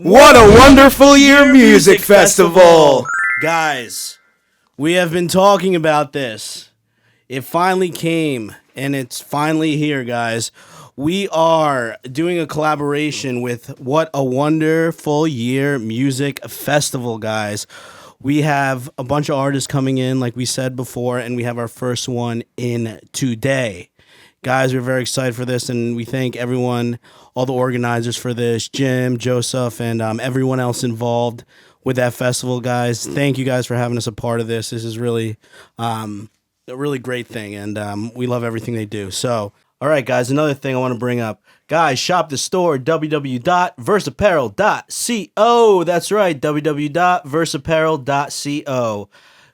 What a wonderful year music festival! Guys, we have been talking about this. It finally came, and it's finally here, guys. We are doing a collaboration with What a Wonderful Year Music Festival, guys. We have a bunch of artists coming in, like we said before, and we have our first one in today. Guys, we're very excited for this, and we thank everyone, all the organizers for this, Jim, Joseph, and everyone else involved with that festival, guys. Thank you guys for having us a part of this. This is really a really great thing, and we love everything they do. So, all right, guys, another thing I want to bring up. Guys, shop the store, www.versapparel.co. That's right, www.versapparel.co.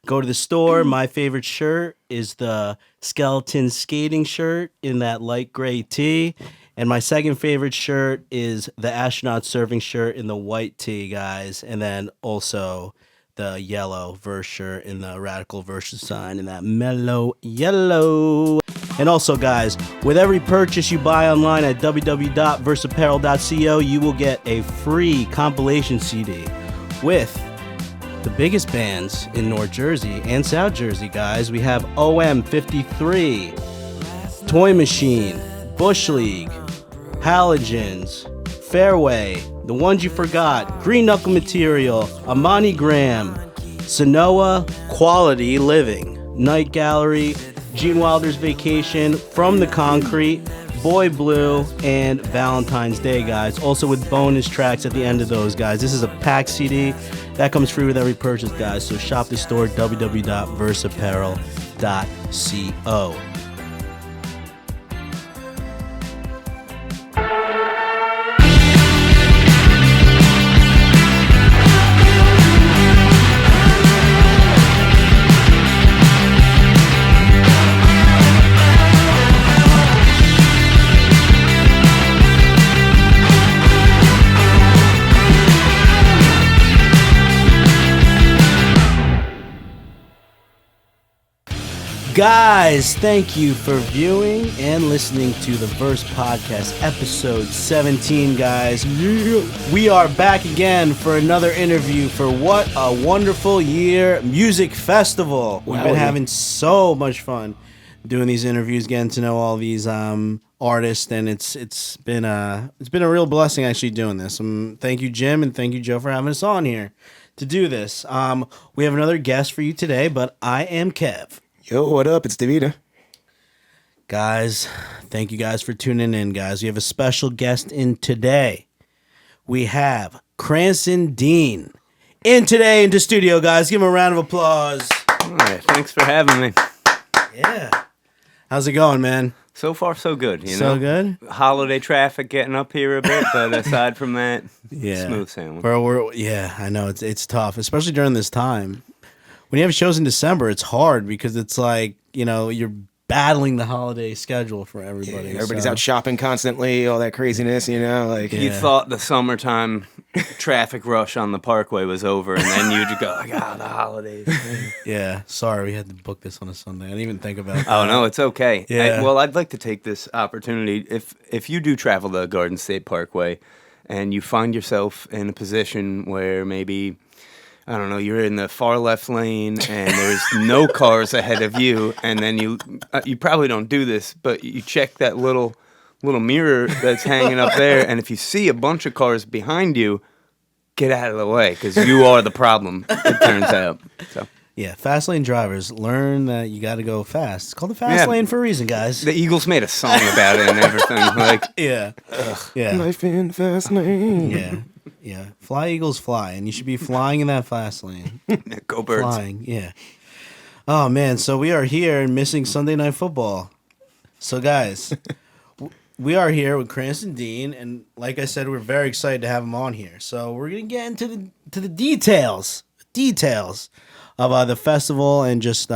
Go to the store. My favorite shirt is the skeleton skating shirt in that light gray tee. And my second favorite shirt is the astronaut surfing shirt in the white tee, guys. And then also the yellow Verse shirt in the radical Verse sign in that mellow yellow. And also, guys, with every purchase you buy online at www.versapparel.co, you will get a free compilation CD with the biggest bands in North Jersey and South Jersey, guys. We have OM53, Toy Machine, Bush League, Halogens, Fairway, The Ones You Forgot, Green Knuckle Material, Amani Graham, Sonoa, Quality Living, Night Gallery, Gene Wilder's Vacation, From the Concrete, Boy Blue, and Valentine's Day, guys. Also with bonus tracks at the end of those, guys. This is a pack CD that comes free with every purchase, guys. So shop the store, www.versapparel.co. Guys, thank you for viewing and listening to the Verse Podcast, episode 17, guys. We are back again for another interview for What a Wonderful Year Music Festival. We've been having so much fun doing these interviews, getting to know all these artists, and it's been a real blessing actually doing this. Thank you, Jim, and thank you, Joe, for having us on here to do this. We have another guest for you today, but I am Kev. Yo, what up? It's Davida. Guys, thank you guys for tuning in, guys. We have a special guest in today. We have Cranston Dean in today into studio, guys. Give him a round of applause. All right, thanks for having me. Yeah. How's it going, man? So far, so good. You know, so good. Holiday traffic getting up here a bit, but aside from that, yeah, smooth sailing. Bro, I know it's tough, especially during this time. When you have shows in December, it's hard because it's like, you know, you're battling the holiday schedule for everybody. Yeah, everybody's out shopping constantly, all that craziness, you know. Like You thought the summertime traffic rush on the Parkway was over, and then you'd go, like, the holidays. Yeah, sorry, we had to book this on a Sunday. I didn't even think about that. Oh, no, it's okay. Yeah. I'd like to take this opportunity. If you do travel the Garden State Parkway and you find yourself in a position where maybe, I don't know, you're in the far left lane and there's no cars ahead of you, and then you probably don't do this, but you check that little mirror that's hanging up there, and if you see a bunch of cars behind you, get out of the way, because you are the problem, it turns out. So. Yeah, fast lane drivers, learn that you got to go fast. It's called the fast lane for a reason, guys. The Eagles made a song about it and everything. Like, yeah. Life in fast lane. Yeah. Fly, Eagles, fly. And you should be flying in that fast lane. Go Birds. Flying, yeah. Oh, man. So we are here and missing Sunday Night Football. So, guys, we are here with Cranston Dean. And like I said, we're very excited to have him on here. So we're going to get into the details of the festival and just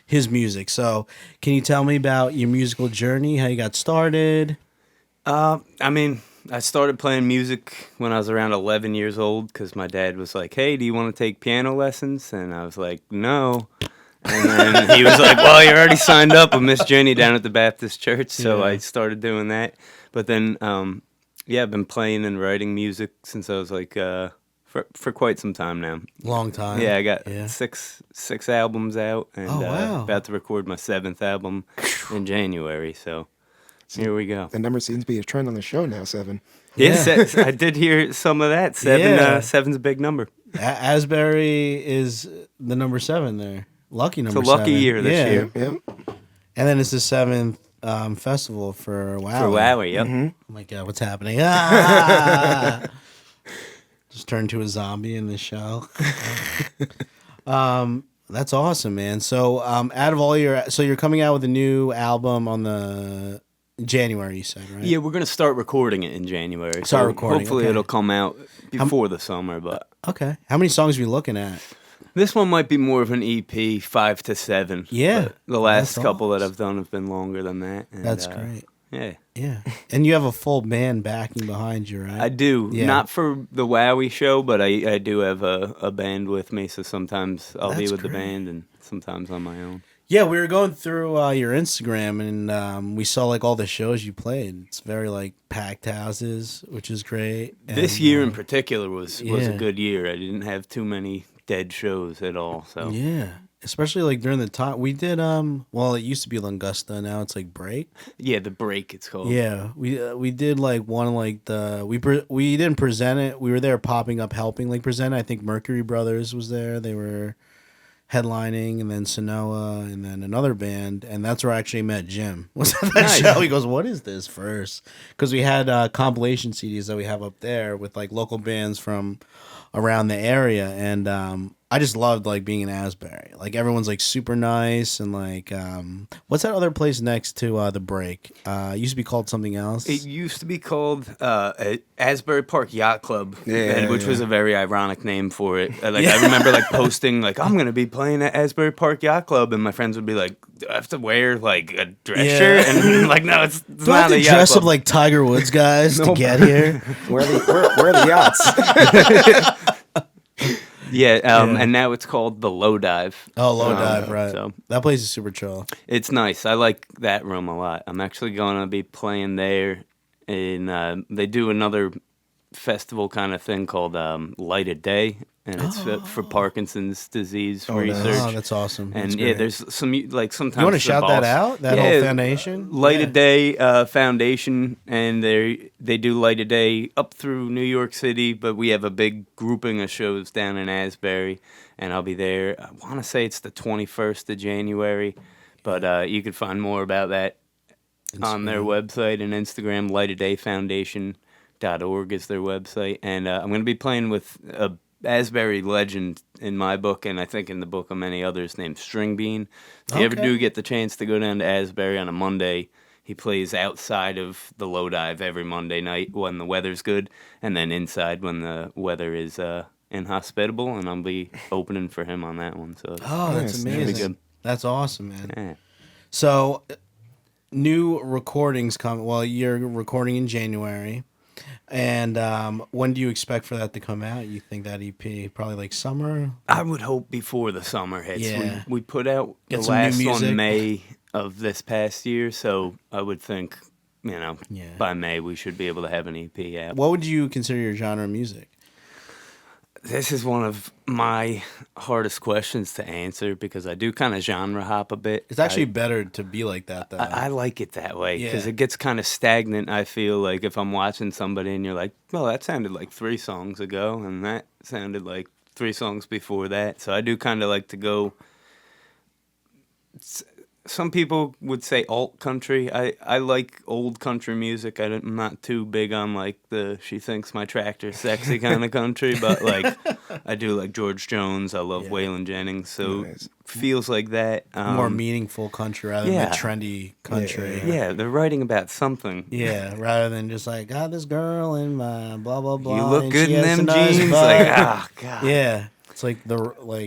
his music. So can you tell me about your musical journey, how you got started? I started playing music when I was around 11 years old because my dad was like, hey, do you want to take piano lessons? And I was like, no. And then he was like, well, you're already signed up with Miss Jenny down at the Baptist Church. So I started doing that. But then Yeah, I've been playing and writing music since I was like for quite some time now. Long time. Yeah, I got Yeah. six albums out, and Oh, wow. about to record my 7th album in January. So here we go. The number seems to be a trend on the show now, 7. Yeah, I did hear some of that. Yeah. Seven's a big number. Asbury is the number 7 there. Lucky number 7. It's a lucky year this year. Yep. And then it's the 7th festival for WoW. For Wowie, yep. Mm-hmm. Oh my god, what's happening? Ah! Just turned to a zombie in the show. That's awesome, man. So, out of all so you're coming out with a new album on the January, you said, right? Yeah, we're gonna start recording it in January. Start so recording, Hopefully, okay. it'll come out before the summer. But Okay. How many songs are you looking at? this one might be more of an EP, 5 to 7. Yeah, but the last that's couple that awesome. I've done have been longer than that. And, That's great. Yeah. Yeah. And you have a full band backing behind you, right? I do. Yeah. Not for the Wowie show, but I do have a band with me, so sometimes I'll be That's with the great. band and sometimes on my own. Yeah, we were going through your Instagram and we saw like all the shows you played. It's very like packed houses, which is great. This And, year in particular was yeah. a good year. I didn't have too many dead shows at all. So yeah, especially like during the time we did. Well, it used to be Langusta, now it's like Break. yeah, the break it's called. Yeah, we did like one like the we didn't present it. We were there popping up, helping like present it. I think Mercury Brothers was there. They were headlining, and then Sonoa, and then another band, and that's where I actually met Jim. Was at that Nice. show? He goes, "What is this?" First, because we had compilation CDs that we have up there with like local bands from around the area, and I just loved like being in Asbury. Like everyone's like super nice, and like what's that other place next to the Break? It used to be called something else. It used to be called Asbury Park Yacht Club, Yeah, which yeah. was a very ironic name for it. I remember like posting like I'm gonna be playing at Asbury Park Yacht Club, and my friends would be like, "Do I have to wear like a dress Yeah. shirt?" And like, no, it's Do I have not to a yacht dress club. up like Tiger Woods guys to get here? Where are the yachts? Yeah, Yeah. and now it's called the Low Dive. Oh, Low Dive, right. So That place is super chill. it's nice. I like that room a lot. I'm actually gonna be playing there. They do another festival kind of thing called Light of Day, and it's for Parkinson's disease Oh, nice. research. Oh, like sometimes. And yeah, there's some like sometimes You want to the shout that boss- out? That Yeah, whole foundation? Light Yeah. of Day Foundation, and they do Light of Day up through New York City, but we have a big grouping of shows down in Asbury, and I'll be there. I want to say it's the 21st of January, but you can find more about that on their website and Instagram. lightofdayfoundation.org is their website, and I'm going to be playing with a Asbury legend in my book, and I think in the book of many others, named String Bean. If you ever Okay. do get the chance to go down to Asbury on a Monday, he plays outside of the Low Dive every Monday night when the weather's good, and then inside when the weather is inhospitable, and I'll be opening for him on that one. So Oh, that's Nice, amazing. nice. Good. That's awesome, man. yeah. So, new recordings come. Well, you're recording in January. And when do you expect for that to come out? You think that EP? Probably like summer? I would hope before the summer hits. Yeah. We put out Get the some new last music. one May of this past year, so I would think, Yeah. by May we should be able to have an EP out. What would you consider your genre of music? This is one of my hardest questions to answer because I do kind of genre hop a bit. It's actually better to be like that, though. I like it that way because Yeah. it gets kind of stagnant. I feel like if I'm watching somebody and you're like, well, that sounded like 3 songs ago, and that sounded like 3 songs before that. So I do kind of like to go. Some people would say alt country. I like old country music. I'm not too big on like the "she thinks my tractor's sexy" kind of country, but like I do like George Jones. I love Yeah. Waylon Jennings, so Nice. feels like that. More meaningful country rather yeah. than the trendy country. Yeah, they're writing about something. Yeah, rather than just like, got this girl in my blah blah blah. You look and good she in has a them nice jeans. butt. Like, ah, God. Yeah, it's like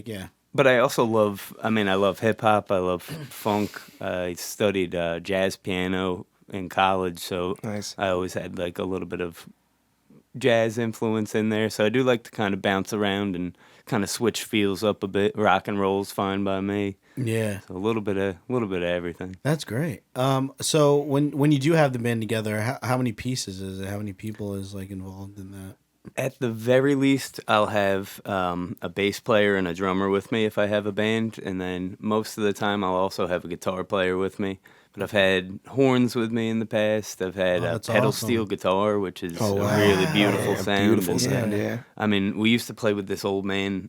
yeah. But I also love, I love hip hop. I love funk. I studied jazz piano in college, so Nice. I always had like a little bit of jazz influence in there. So I do like to kind of bounce around and kind of switch feels up a bit. Rock and roll's fine by me. Yeah. So a little bit of everything. That's great. So when you do have the band together, how many pieces is it? How many people is like involved in that? At the very least, I'll have a bass player and a drummer with me if I have a band, and then most of the time I'll also have a guitar player with me. But I've had horns with me in the past. I've had a that's pedal awesome. steel guitar, which is Oh, a wow. really beautiful Yeah, sound. beautiful And, sound, yeah. I mean, we used to play with this old man.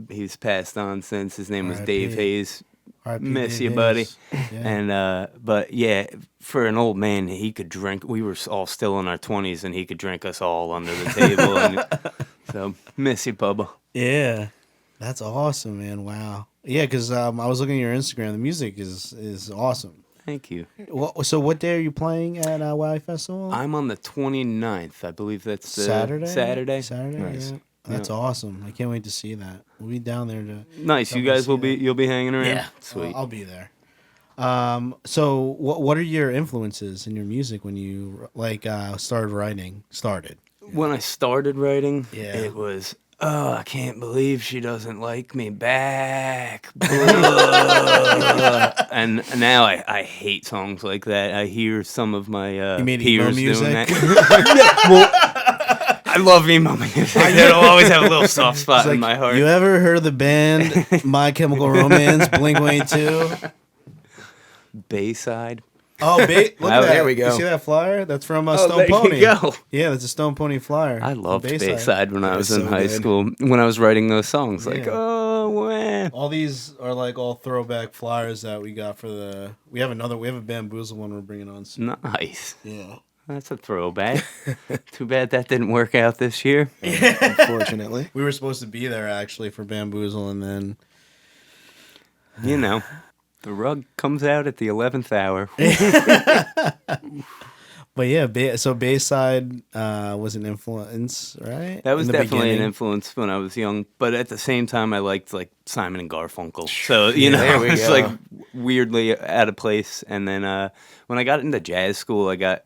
He's passed on since. His name was Dave R.I.P. Hayes. R.I.P. Miss Dave you, buddy. Hayes. Yeah. And but yeah, for an old man, he could drink. We were all still in our 20s, and he could drink us all under the table. And so miss you, Bubba. Yeah, that's awesome, man. Wow. Yeah, because I was looking at your Instagram. The music is awesome. Thank you. So what day are you playing at Wow Festival? I'm on the 29th. I believe that's the Saturday. Saturday. Nice. Yeah. That's awesome. I can't wait to see that. We'll be down there to. Nice. You guys will be. You'll be hanging around. Sweet. I'll be there. So what are your influences in your music when you started writing? When I started writing, Yeah. it was, oh, I can't believe she doesn't like me back. And now I hate songs like that. I hear some of my You mean emo peers music? doing that. Well, I love emo music. It'll always have a little soft spot in my heart. You ever heard of the band My Chemical Romance, Blink-182? Bayside. Oh, look at that. there we go. You see that flyer? That's from Oh, Stone there Pony. you go. Yeah, that's a Stone Pony flyer. I loved Bayside. Bayside when I was in so high good. school, when I was writing those songs. Like, Yeah. oh, man. All these are like all throwback flyers that we got for the. We have a Bamboozle one we're bringing on soon. Nice. Yeah. That's a throwback. Too bad that didn't work out this year. Unfortunately. We were supposed to be there actually for Bamboozle, and then You know, the rug comes out at the 11th hour. but yeah, so Bayside was an influence, right? That was In the definitely an beginning. influence when I was young. But at the same time, I liked like Simon and Garfunkel. So, you know, there we it's go. like weirdly out of place. And then when I got into jazz school, I got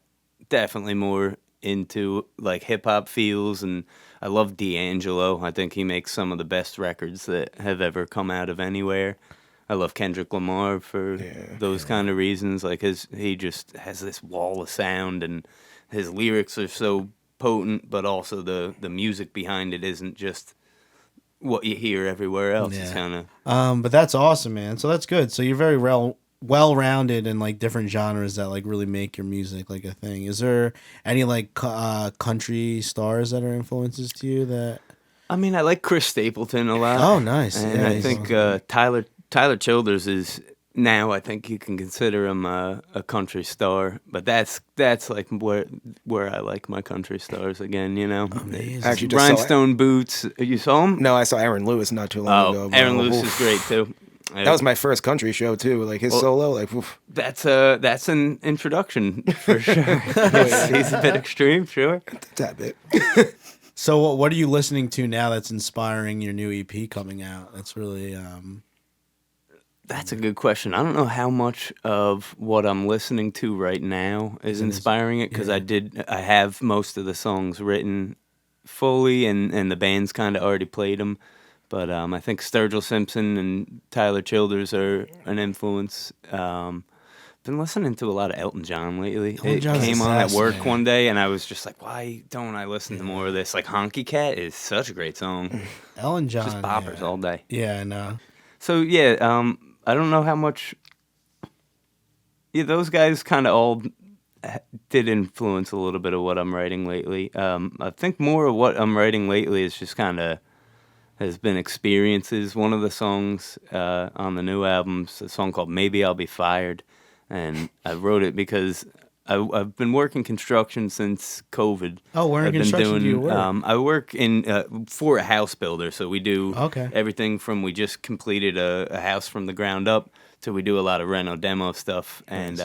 definitely more into like hip hop feels, and I love D'Angelo. I think he makes some of the best records that have ever come out of anywhere. I love Kendrick Lamar for those kind of reasons. Like he just has this wall of sound, and his lyrics are so potent, but also the music behind it isn't just what you hear everywhere else. It's kind of But that's awesome, man. So that's good. So you're very well-rounded in like different genres that like really make your music like a thing. Is there any like country stars that are influences to you that? I mean, I like Chris Stapleton a lot. Oh, nice. And Yeah, I he's think awesome. Tyler Childers is now. I think you can consider him a country star, but that's like where I like my country stars again. You know, Amazing. Actually, just saw Rhinestone Boots. You saw him? No, I saw Aaron Lewis not too long ago. Oh, but, Aaron Lewis oof. is great too. That was my first country show too. Like his solo, like oof. That's an introduction for sure. He's a bit extreme, sure. That bit. So what are you listening to now that's inspiring your new EP coming out? That's really That's a good question. I don't know how much of what I'm listening to right now is inspiring it, because I have most of the songs written fully, and the band's kind of already played them. But I think Sturgill Simpson and Tyler Childers are an influence. Been listening to a lot of Elton John lately. Elton John's It came the on at best, work man. one day, and I was just like, why don't I listen to more of this? Like Honky Cat is such a great song. Ellen John. Just boppers all day. Yeah, I know. So yeah, I don't know how much. Yeah, those guys kind of all did influence a little bit of what I'm writing lately. I think more of what I'm writing lately is just kind of has been experiences. One of the songs on the new album's a song called "Maybe I'll Be Fired," and I wrote it because I've been working construction since COVID. Oh, where in I've been construction doing, do you work? I work in for a house builder, so we do everything from we just completed a house from the ground up to we do a lot of reno demo stuff. And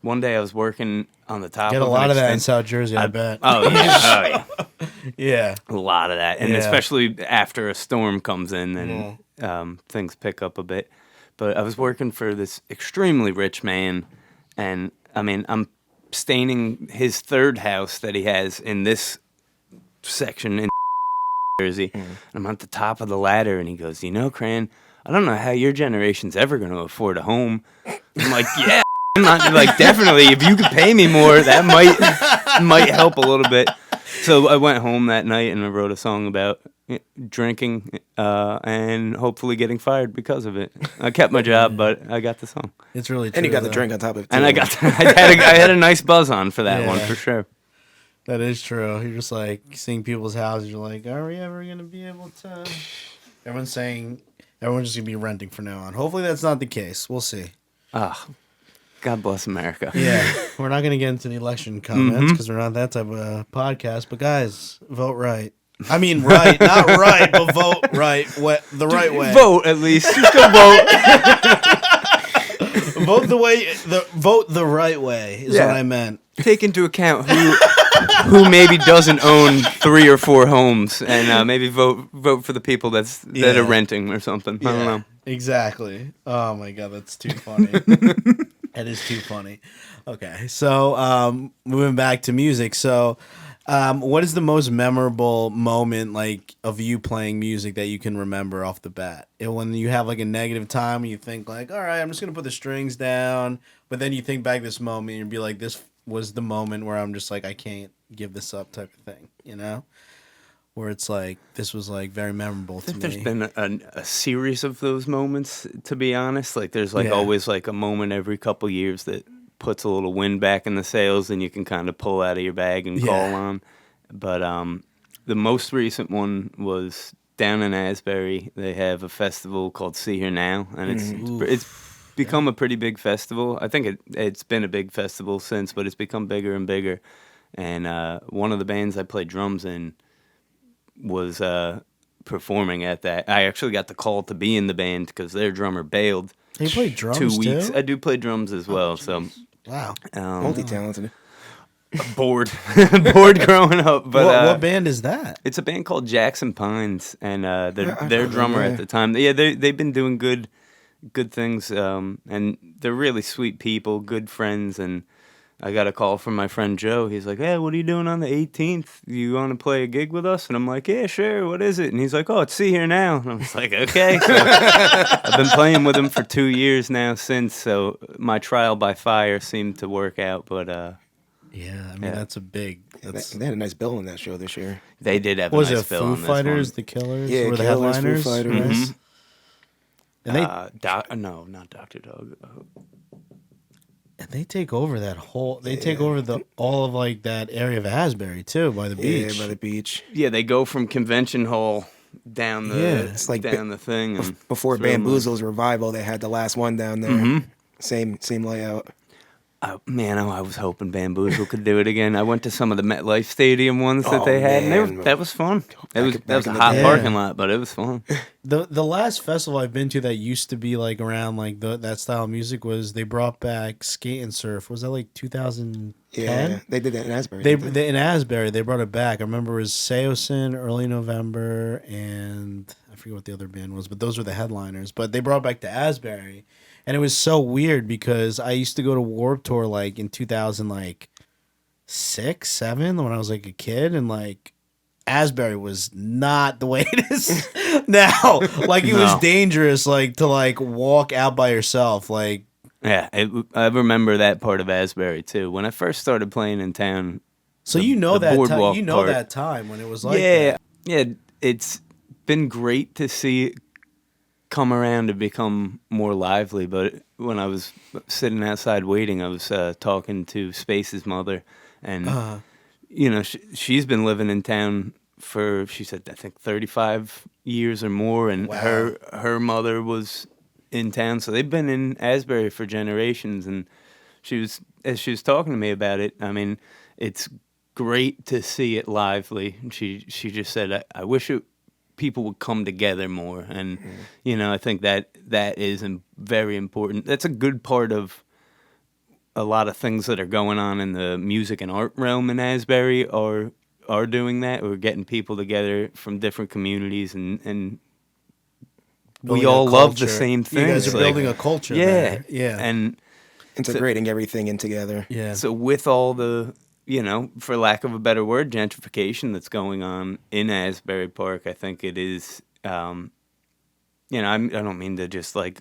one day I was working on the top. Get a lot of that in South Jersey, I bet. Oh yeah, oh yeah, Yeah. a lot of that, and Yeah. especially after a storm comes in, and things pick up a bit. But I was working for this extremely rich man, and I mean, I'm staining his third house that he has in this section in Jersey. And I'm at the top of the ladder, and he goes, Cran, I don't know how your generation's ever going to afford a home. I'm like, yeah, like definitely. If you could pay me more, that might help a little bit. So I went home that night and I wrote a song about drinking and hopefully getting fired because of it. I kept my job, but I got the song. It's really true. And you got the though. drink on top of it, too. And I had a nice buzz on for that one, for sure. That is true. You're just like seeing people's houses. You're like, are we ever going to be able to? Everyone's saying everyone's just going to be renting from now on. Hopefully that's not the case. We'll see. God bless America. Yeah. We're not going to get into the election comments because we're not that type of podcast. But guys, vote right. I mean, right. Not right, but vote right. The right way. Vote, at least. Just go vote. Vote the right way is what I meant. Take into account who maybe doesn't own 3 or 4 homes, and maybe vote for the people that are renting or something. I don't know. Exactly. Oh my god, that's too funny. That is too funny. Okay, so moving back to music. So, what is the most memorable moment like of you playing music that you can remember off the bat? When you have like a negative time and you think like, all right, I'm just gonna put the strings down, but then you think back this moment and you'd be like, this was the moment where I'm just like, I can't give this up type of thing, where it's like, this was like very memorable to me. There's been a series of those moments, to be honest. Like there's like always like a moment every couple years that puts a little wind back in the sails and you can kind of pull out of your bag and call on. But the most recent one was down in Asbury. They have a festival called See Here Now, and it's become a pretty big festival. I think it's been a big festival since, but it's become bigger and bigger. And one of the bands I played drums in was performing at that. I actually got the call to be in the band because their drummer bailed. You play drums 2 weeks. too? I do play drums as well. So Wow. Multi-talented. bored growing up. But what band is that? It's a band called Jackson Pines, and their drummer at the time. Yeah, they've been doing good things, and they're really sweet people, good friends. And I got a call from my friend Joe. He's like, "Hey, what are you doing on the 18th? You want to play a gig with us?" And I'm like, "Yeah, sure. What is it?" And he's like, "Oh, it's See Here Now." And I was like, "Okay." So I've been playing with him for 2 years now since. So my trial by fire seemed to work out, but yeah, I mean that's a big. They had a nice bill on that show this year. they did have Was a nice it bill Foo on this Fighters, one. The Killers, Yeah, were the Killers, Foo headliners? Fighters. Right? And No, not Dr. Dog. they take over that whole. They take over all of like that area of Asbury too, by the beach. Yeah, by the beach. Yeah, they go from Convention Hall down the It's like down the thing. And Before through them. Bamboozle's revival, they had the last one down there. Same layout. Man, I was hoping Bamboozle could do it again. I went to some of the MetLife Stadium ones that they had, and that was fun. That was a hot parking lot, but it was fun. The last festival I've been to that used to be like around like that style of music was they brought back Skate and Surf. Was that like 2010? Yeah, they did that in Asbury. They in Asbury they brought it back. I remember it was Seosin, Early November, and I forget what the other band was, but those were the headliners. But they brought it back to Asbury, and it was so weird because I used to go to Warped Tour like in 2006, 7 when I was like a kid, and like Asbury was not the way it is now. Like it was dangerous, like to like walk out by yourself, like. Yeah, I remember that part of Asbury too. When I first started playing in town. So that time when it was like that. Yeah, it's been great to see it come around to become more lively. But when I was sitting outside waiting, I was talking to Space's mother, and she's been living in town for, she said, I think 35 years or more, and her mother was in town, so they've been in Asbury for generations. And as she was talking to me about it, I mean, it's great to see it lively. And she just said, I wish people would come together more, and I think that is very important. That's a good part of a lot of things that are going on in the music and art realm in Asbury are doing that. We're getting people together from different communities, and we all love the same things. You guys are building a culture. Yeah, there. Yeah, and Integrating everything in together. yeah. So with all the for lack of a better word, gentrification that's going on in Asbury Park. I think it is, I don't mean to just like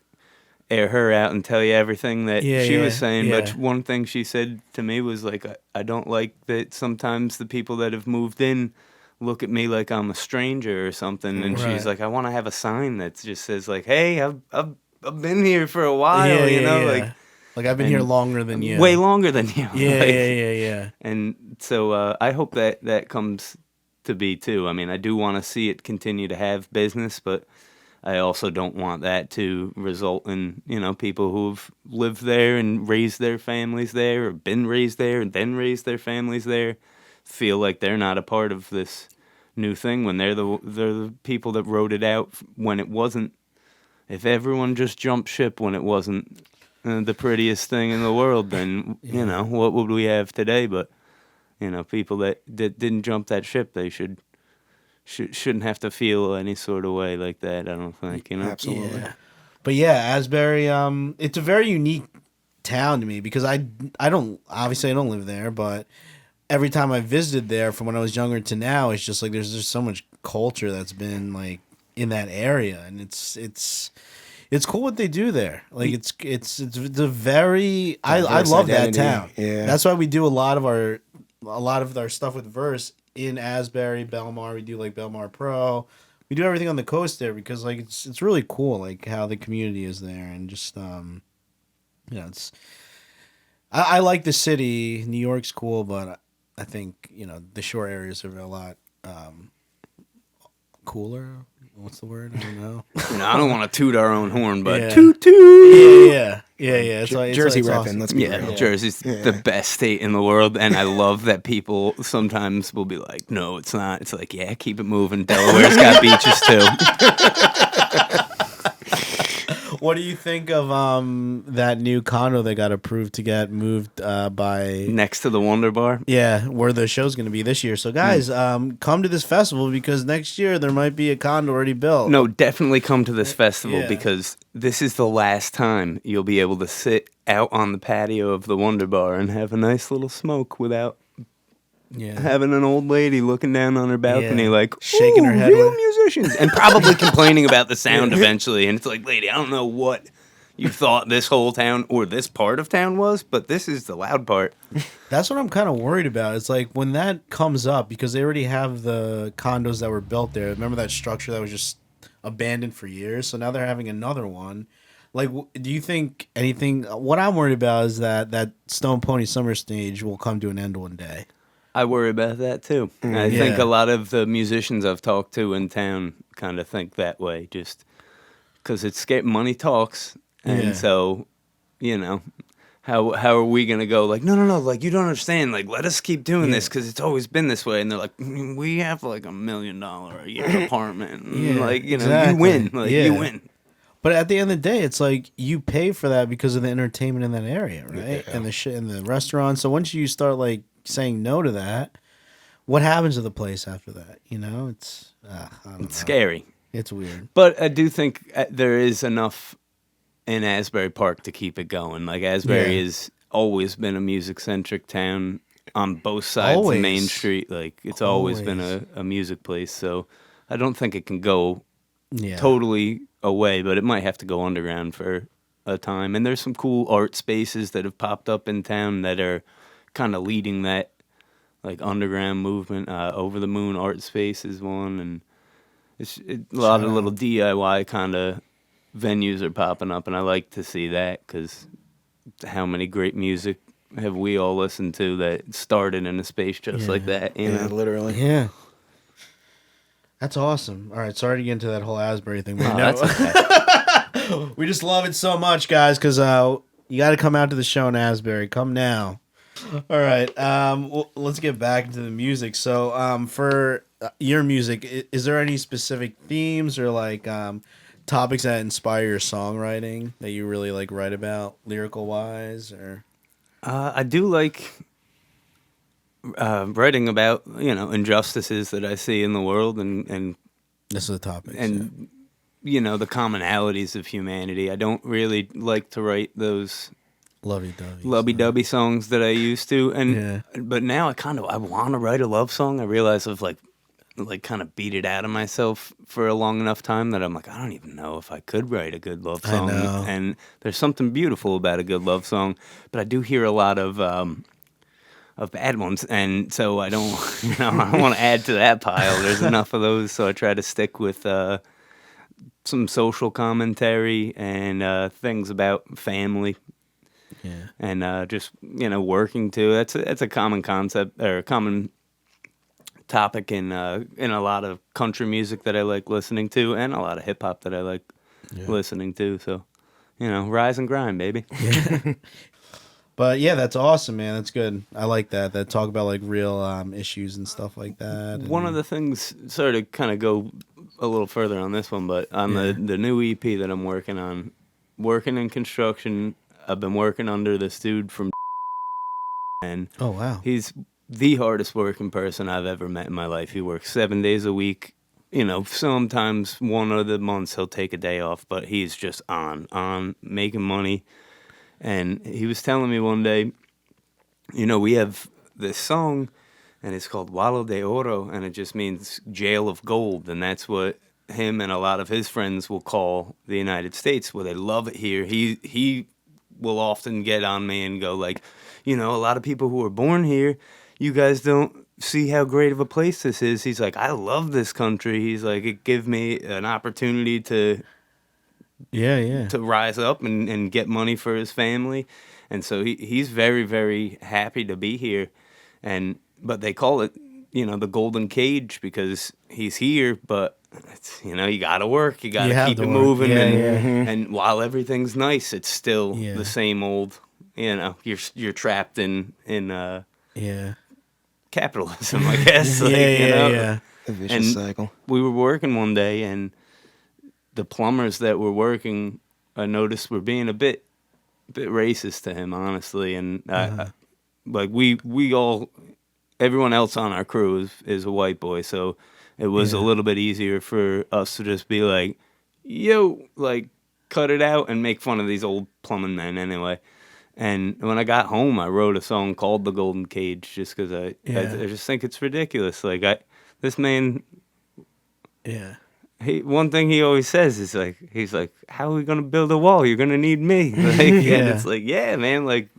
air her out and tell you everything that Yeah, she was yeah, saying, but yeah. one thing she said to me was like, I don't like that sometimes the people that have moved in look at me like I'm a stranger or something. And she's Right. like, I want to have a sign that just says like, hey, I've been here for a while, Yeah, yeah, like, yeah. Like I've been here and longer than way you. longer than you. Yeah, like, yeah, yeah, yeah. and so I hope that comes to be too. I mean, I do want to see it continue to have business, but I also don't want that to result in, people who've lived there and raised their families there or been raised there and then raised their families there feel like they're not a part of this new thing when they're the people that wrote it out when it wasn't. If everyone just jumped ship when it wasn't the prettiest thing in the world, then, Yeah. what would we have today? But, people that didn't jump that ship, they shouldn't have to feel any sort of way like that, I don't think. Absolutely. Yeah. But yeah, Asbury, it's a very unique town to me because I don't obviously I don't live there, but every time I visited there from when I was younger to now, it's just like there's just so much culture that's been like in that area, and it's cool what they do there. Like it's a very I Diverse love that identity. town. Yeah. That's why we do a lot of our stuff with Verse in Asbury, Belmar. We do like Belmar Pro. We do everything on the coast there because like it's really cool like how the community is there and just it's I like the city. New York's cool, but I think the shore areas are a lot cooler. What's the word? I don't know. I don't want to toot our own horn, but Yeah. toot toot. Yeah. Jersey it's repping. awesome. Let's be Yeah, real. Jersey's the best state in the world, and I love that people sometimes will be like, "No, it's not." It's like, yeah, keep it moving. Delaware's got beaches too. What do you think of that new condo that got approved to get moved by Next to the Wonder Bar. where the show's going to be this year? So guys, come to this festival because next year there might be a condo already built. No, definitely come to this festival Yeah. because this is the last time you'll be able to sit out on the patio of the Wonder Bar and have a nice little smoke without Yeah. having an old lady looking down on her balcony Yeah. like Shaking her "Ooh, head real with- musicians," and probably complaining about the sound eventually. And it's like, lady, I don't know what you thought this whole town or this part of town was, but this is the loud part. That's what I'm kind of worried about. It's like when that comes up because they already have the condos that were built there. Remember that structure that was just abandoned for years? So now they're having another one. Like, do you think anything? What I'm worried about is that Stone Pony Summer Stage will come to an end one day. I worry about that too. I think Yeah. a lot of the musicians I've talked to in town kind of think that way, just because money talks, and Yeah. so how are we gonna go like no, like you don't understand, like let us keep doing this because it's always been this way, and they're like we have like $1 million a year apartment, and, Yeah, like exactly. you win, like Yeah. you win. But at the end of the day, it's like you pay for that because of the entertainment in that area, right? Yeah. And and the restaurant. So once you start like saying no to that, what happens to the place after that? It's I don't know. It's scary. It's weird. But I do think there is enough in Asbury Park to keep it going. Like Asbury Yeah. has always been a music-centric town on both sides of Main Always. Street. Like it's always been Always. a music place. So I don't think it can go Yeah. totally away, but it might have to go underground for a time. And there's some cool art spaces that have popped up in town that are kind of leading that like underground movement. Over the Moon Art Space is one, and a lot of little DIY kind of venues are popping up, and I like to see that because how many great music have we all listened to that started in a space just like that? You Yeah, know, literally. Yeah. That's awesome. All right, sorry to get into that whole Asbury thing. But Oh, no. that's okay. We just love it so much, guys, because you got to come out to the show in Asbury. Come now. All right. Let's get back into the music. So, for your music, is there any specific themes or like topics that inspire your songwriting that you really like write about, lyrical wise, or? I do like writing about injustices that I see in the world and This is the topic. the commonalities of humanity. I don't really like to write those lovey-dovey songs that I used to, and Yeah. but now I want to write a love song. I realize I've like kind of beat it out of myself for a long enough time that I'm like, I don't even know if I could write a good love I song. know. And there's something beautiful about a good love song, but I do hear a lot of bad ones, and so I don't, I don't want to add to that pile. There's enough of those, so I try to stick with some social commentary and things about family. Yeah. And just working too. That's a common concept or a common topic in a lot of country music that I like listening to, and a lot of hip hop that I like listening to. So, rise and grind, baby. Yeah. But yeah, that's awesome, man. That's good. I like that. That talk about like real issues and stuff like that. One of the things, sorry to kind of go a little further on this one, but on the new EP that I'm working on, working in construction, I've been working under this dude from and oh wow, he's the hardest working person I've ever met in my life. He works 7 days a week. Sometimes one of the months he'll take a day off, but he's just on making money. And he was telling me one day, we have this song, and it's called Walo de Oro, and it just means jail of gold. And that's what him and a lot of his friends will call the United States, where they love it here. He will often get on me and go like, a lot of people who are born here, you guys don't see how great of a place this is. He's like, I love this country. He's like, it gave me an opportunity to rise up and get money for his family. And so he's very, very happy to be here. But they call it, the golden cage because he's here, but it's, you got to work. You got to keep it moving. And while everything's nice, it's still the same old, you're trapped in capitalism, I guess. A vicious cycle. We were working one day, and the plumbers that were working, I noticed were being a bit racist to him, honestly. And we all, everyone else on our crew is a white boy, so it was a little bit easier for us to just be like, yo, like, cut it out and make fun of these old plumbing men anyway. And when I got home, I wrote a song called "The Golden Cage" just because I just think it's ridiculous. Like this man, one thing he always says is like, he's like, "How are we gonna build a wall? You're gonna need me." Like, and it's like, yeah, man. Like,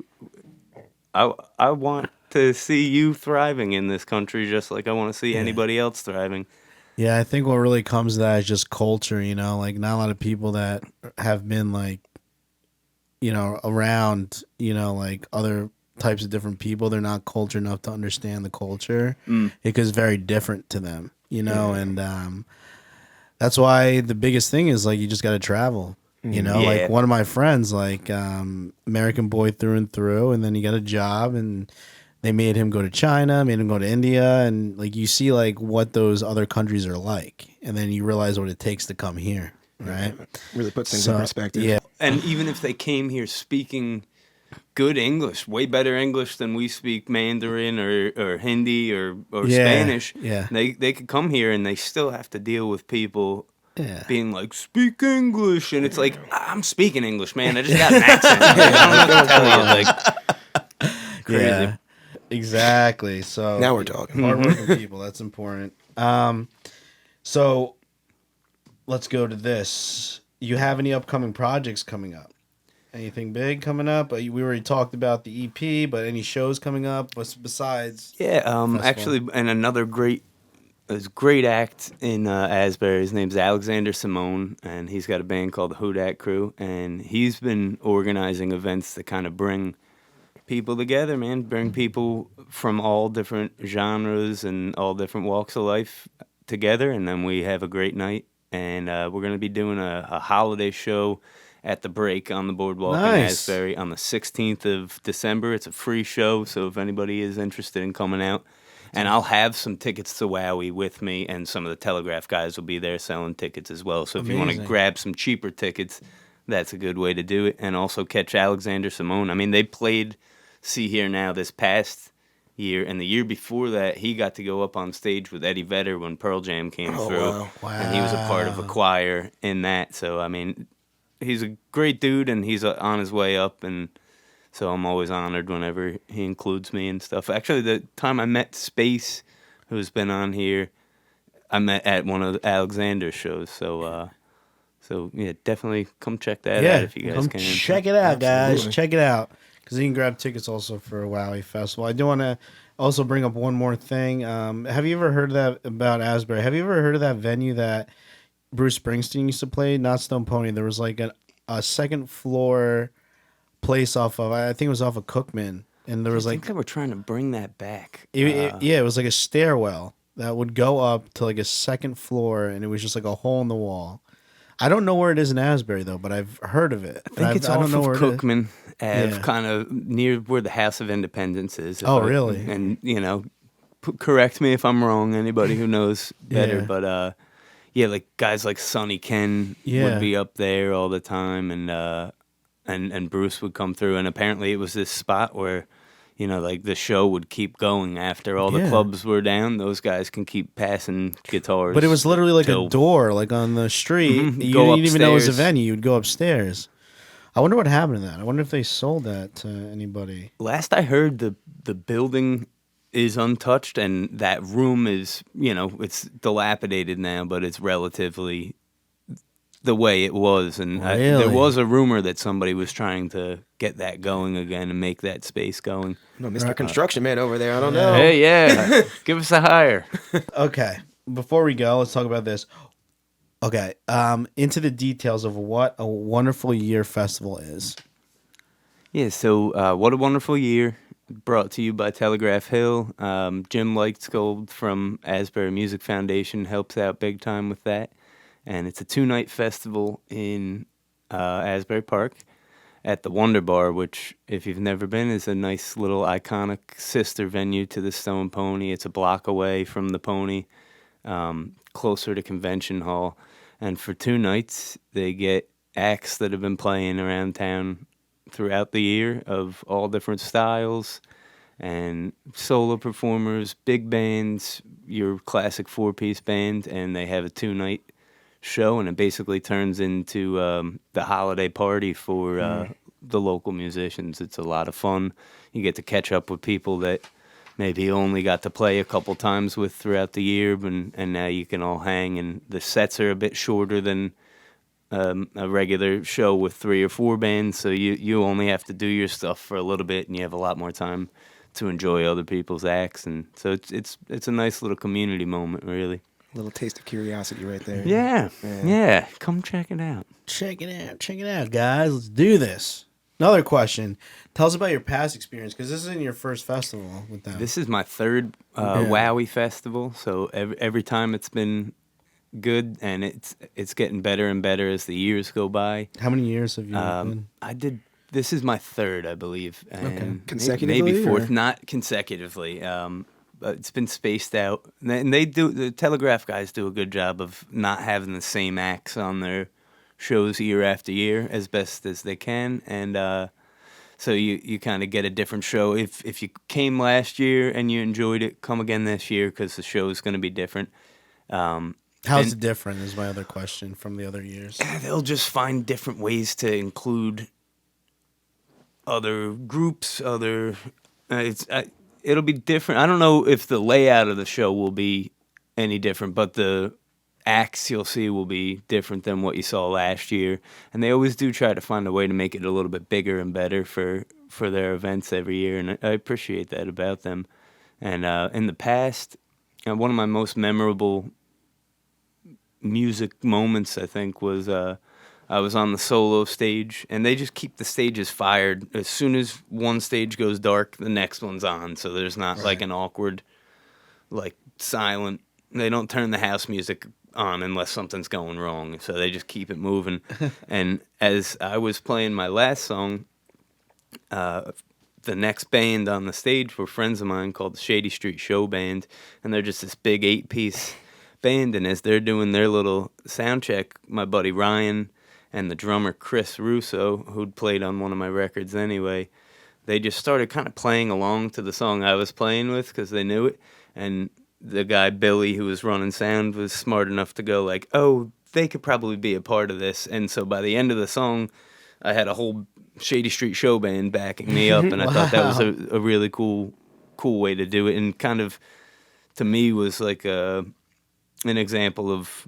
I want to see you thriving in this country just like I want to see anybody else thriving. Yeah, I think what really comes to that is just culture. Like not a lot of people that have been like, around, like other types of different people. They're not cultured enough to understand the culture because it's very different to them, and that's why the biggest thing is like you just got to travel. Like one of my friends, like American boy through and through, and then he got a job and they made him go to China, made him go to India, and like you see like what those other countries are like, and then you realize what it takes to come here. Right, really puts things in perspective. Yeah, and even if they came here speaking good English, way better English than we speak Mandarin or Hindi or Spanish, they could come here and they still have to deal with people being like, speak English, and it's like, I'm speaking English, man. I just got an accent. I don't know what to tell you. Like, crazy. Yeah, exactly. So now we're talking. Hardworking people. That's important. So. Let's go to this. You have any upcoming projects coming up? Anything big coming up? We already talked about the EP, but any shows coming up besides? Yeah, actually, and another great act in Asbury. His name's Alexander Simone, and he's got a band called the Hudak Crew, and he's been organizing events that kind of bring people together, man. Bring people from all different genres and all different walks of life together, and then we have a great night. And we're going to be doing a holiday show at the Break on the boardwalk in Asbury on the 16th of December. It's a free show, so if anybody is interested in coming out. And I'll have some tickets to Wowie with me, and some of the Telegraph guys will be there selling tickets as well. So if you want to grab some cheaper tickets, that's a good way to do it. And also catch Alexander Simone. I mean, they played See Here Now this past year, and the year before that he got to go up on stage with Eddie Vedder when Pearl Jam came through. Wow. And he was a part of a choir in that. So I mean, he's a great dude, and he's on his way up, and So I'm always honored whenever he includes me and stuff. Actually, the time I met Space, who's been on here, I met at one of Alexander's shows. So yeah, definitely come check that out if you guys come can. check it out, guys. Absolutely. Check it out because you can grab tickets also for a Wowie Festival. I do want to also bring up one more thing. Have you ever heard of that about Asbury? Have you ever heard of that venue that Bruce Springsteen used to play? Not Stone Pony. There was like a second floor place off of, I think it was off of Cookman, and there was I like think they were trying to bring that back. yeah, it was like a stairwell that would go up to like a second floor, and it was just like a hole in the wall. I don't know where it is in Asbury though, but I've heard of it. I think it's off of where it is. Cookman Ave, Yeah. kind of near where the House of Independence is. Oh, really? And correct me if I'm wrong. Anybody who knows better, Yeah. but yeah, like guys like Sonny Ken Yeah. would be up there all the time, and Bruce would come through, and apparently it was this spot where, like the show would keep going after all the Yeah. clubs were down. Those guys can keep passing guitars. But it was literally like till- a door, like on the street. Mhm. You Go didn't even know it was a upstairs. venue. You'd go upstairs. I wonder what happened to that. I wonder if they sold that to anybody. Last I heard, the building is untouched, and that room is, it's dilapidated now, but it's relatively the way it was. And there Really? was a rumor that somebody was trying to get that going again and make that space going. No, Mr. Construction Man over there. I don't know. Hey, yeah, give us a hire. Okay, before we go, let's talk about this. Okay, into the details of what a Wonderful Year Festival is. Yeah, so What a Wonderful Year, brought to you by Telegraph Hill. Jim Lightsgold from Asbury Music Foundation helps out big time with that. And it's a 2-night festival in Asbury Park at the Wonder Bar, which, if you've never been, is a nice little iconic sister venue to the Stone Pony. It's a block away from the Pony, closer to Convention Hall. And for 2 nights, they get acts that have been playing around town throughout the year of all different styles, and solo performers, big bands, your classic 4-piece band, and they have a 2-night show, and it basically turns into the holiday party for the local musicians. It's a lot of fun. You get to catch up with people that maybe only got to play a couple times with throughout the year, and now you can all hang, and the sets are a bit shorter than a regular show with 3 or 4 bands, so you only have to do your stuff for a little bit, and you have a lot more time to enjoy other people's acts, and so it's a nice little community moment, really. A little taste of curiosity right there. Yeah. Come check it out. Check it out, guys. Let's do this. Another question. Tell us about your past experience, because this isn't your first festival with them. This is my 3rd Yeah. Wowie festival, so every time it's been good, and it's getting better and better as the years go by. How many years have you been? This is my 3rd, I believe, and Consecutively, maybe 4th, or? not consecutively. But it's been spaced out, and the Telegraph guys do a good job of not having the same acts on their shows year after year as best as they can, and so you kind of get a different show. If you came last year and you enjoyed it, come again this year, because the show is going to be different. How's it different is my other question from the other years. They'll just find different ways to include other groups, it'll be different. I don't know if the layout of the show will be any different, but the acts you'll see will be different than what you saw last year. And they always do try to find a way to make it a little bit bigger and better for their events every year, and I appreciate that about them. And in the past, one of my most memorable music moments, I think, was I was on the solo stage, and they just keep the stages fired. As soon as one stage goes dark, the next one's on, so there's not like an awkward, like silent. They don't turn the house music on unless something's going wrong, so they just keep it moving. And as I was playing my last song, the next band on the stage were friends of mine called the Shady Street Show Band, and they're just this big 8-piece band. And as they're doing their little sound check, my buddy Ryan and the drummer Chris Russo, who'd played on one of my records anyway, they just started kind of playing along to the song I was playing with because they knew it. And the guy Billy, who was running sound, was smart enough to go like, oh, they could probably be a part of this. And so by the end of the song, I had a whole Shady Street Show Band backing me up, and I thought that was a really cool way to do it, and kind of to me was like an example of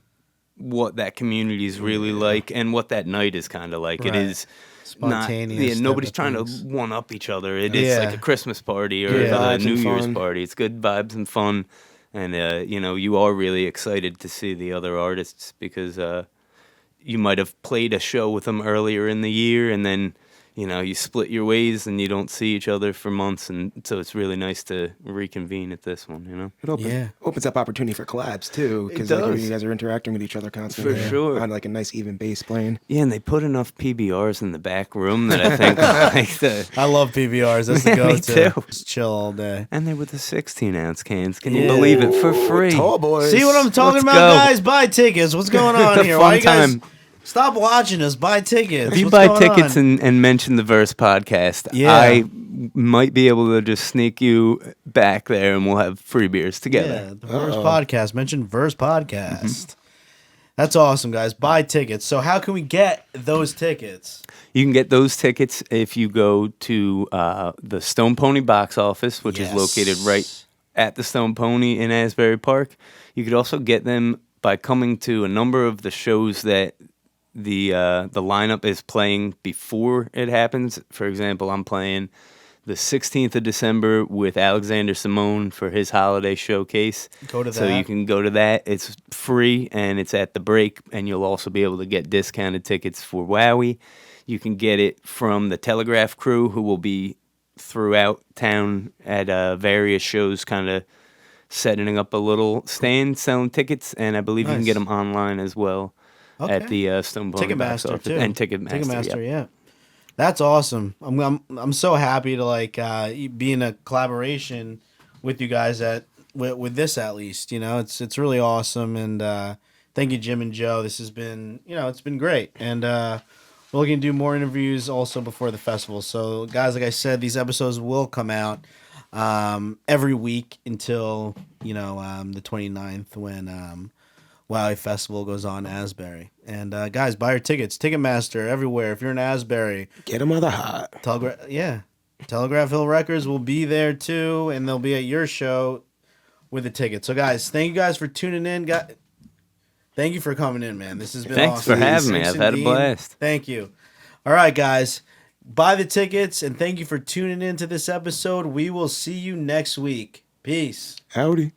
what that community is really like and what that night is kind of like. Right. It is Spontaneous. nobody's type trying of to things. one up each other. It is like a Christmas party or Yeah. a Vibes New and Year's fun. party. It's good vibes and fun, and you are really excited to see the other artists because you might have played a show with them earlier in the year, and then you split your ways and you don't see each other for months, and so it's really nice to reconvene at this one. It opens up opportunity for collabs too, because It like, does. you guys are interacting with each other constantly. For sure. On like a nice even bass playing. Yeah, and they put enough PBRs in the back room that I think I love PBRs. That's the Me go-to. too. Just chill all day. and they were the 16-ounce cans. Can you believe it? For free. Tall boys. See what I'm talking Let's about, go. guys? Buy tickets. What's going on The here? fun Why you guys time. stop watching us? Buy tickets. If you What's buy going tickets on? and mention the Verse podcast, Yeah. I might be able to just sneak you back there and we'll have free beers together. Yeah, the Verse podcast. Mention Verse podcast. That's awesome, guys. Buy tickets. So how can we get those tickets? You can get those tickets if you go to the Stone Pony box office, which is located right at the Stone Pony in Asbury Park. You could also get them by coming to a number of the shows that the lineup is playing before it happens. For example, I'm playing the 16th of December with Alexander Simone for his holiday showcase. Go to So that. you can go to that. It's free and it's at the break, and you'll also be able to get discounted tickets for Wowie. You can get it from the Telegraph crew, who will be throughout town at various shows, kind of setting up a little stand selling tickets, and I believe you can get Nice. them online as well at the Stone Pony box Ticketmaster office. too. And Ticketmaster, yeah. That's awesome. I'm so happy to like be in a collaboration with you guys with this at least. It's really awesome, and thank you, Jim and Joe. This has been it's been great, and we're looking to do more interviews also before the festival. So guys, like I said, these episodes will come out every week until the 29th when Wowie Festival goes on Asbury. And guys, buy your tickets. Ticketmaster everywhere. If you're in Asbury, Get them other hot. Telegraph Hill Records will be there too, and they'll be at your show with a ticket. So guys, thank you guys for tuning in. Thank you for coming in, man. This has been Thanks awesome. for having me. Thanks, I've had a Dean. blast. Thank you. All right, guys. Buy the tickets, and thank you for tuning in to this episode. We will see you next week. Peace. Howdy.